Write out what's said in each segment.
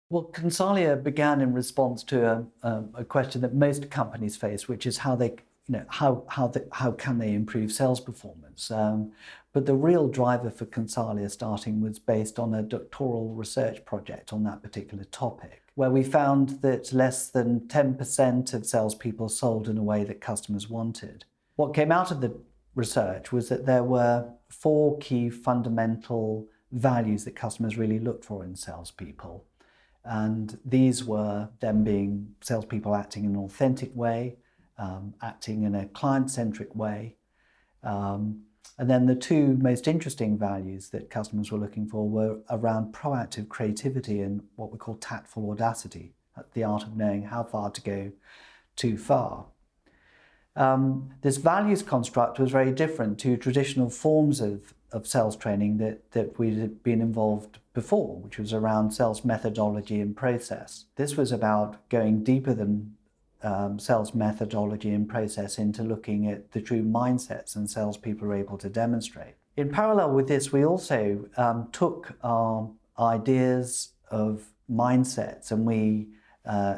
Well, Consalia began in response to a question that most companies face, which is how they, how can they improve sales performance? But the real driver for Consalia starting was based on a doctoral research project on that particular topic, where we found that less than 10% of salespeople sold in a way that customers wanted. What came out of the research was that there were 4 key fundamental values that customers really looked for in salespeople. And these were them being salespeople acting in an authentic way, acting in a client-centric way. And then the 2 most interesting values that customers were looking for were around proactive creativity and what we call tactful audacity, the art of knowing how far to go too far. This values construct was very different to traditional forms of sales training that we had been involved before, which was around sales methodology and process. This was about going deeper than sales methodology and process into looking at the true mindsets and salespeople are able to demonstrate. In parallel with this, we also took our ideas of mindsets and we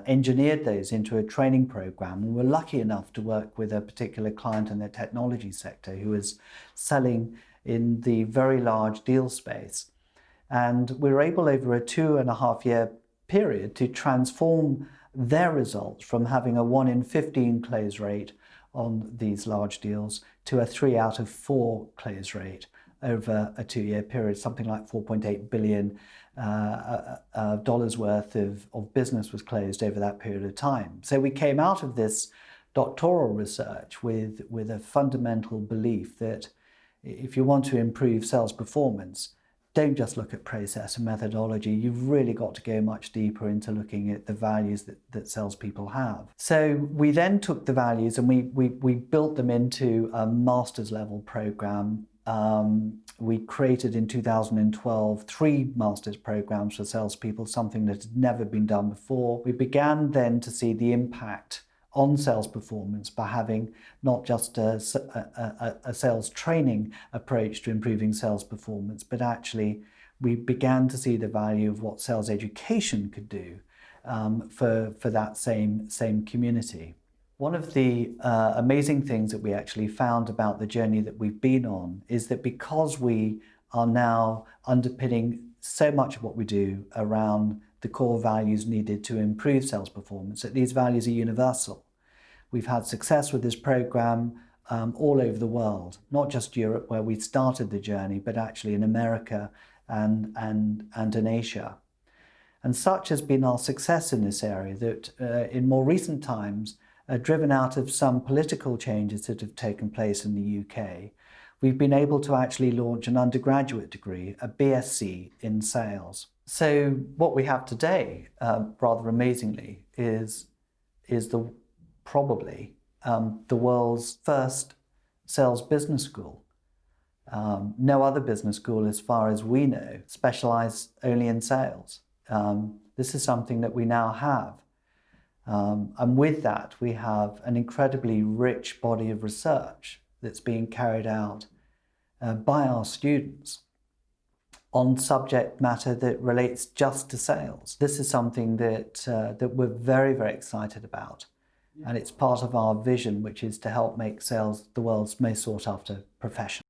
engineered those into a training program. And we're lucky enough to work with a particular client in the technology sector who is selling in the very large deal space. And we were able over a 2.5-year period to transform their results from having a 1 in 15 close rate on these large deals to a 3 out of 4 close rate over a 2-year period. Something like $4.8 billion dollars worth of business was closed over that period of time. So we came out of this doctoral research with a fundamental belief that if you want to improve sales performance, don't just look at process and methodology. You've really got to go much deeper into looking at the values that salespeople have. So we then took the values and we built them into a master's level program. We created in 2012 3 master's programs for salespeople, something that had never been done before. We began then to see the impact on sales performance by having not just a sales training approach to improving sales performance, but actually we began to see the value of what sales education could do for that same community. One of the amazing things that we actually found about the journey that we've been on is that because we are now underpinning so much of what we do around the core values needed to improve sales performance, that these values are universal. We've had success with this program all over the world, not just Europe where we started the journey, but actually in America and in Asia. And such has been our success in this area that in more recent times, driven out of some political changes that have taken place in the UK, we've been able to actually launch an undergraduate degree, a BSc in sales. So what we have today, rather amazingly, is probably the world's first sales business school. No other business school, as far as we know, specialises only in sales. This is something that we now have. And with that, we have an incredibly rich body of research that's being carried out by our students on subject matter that relates just to sales. This is something that we're very, very excited about. And it's part of our vision, which is to help make sales the world's most sought after profession.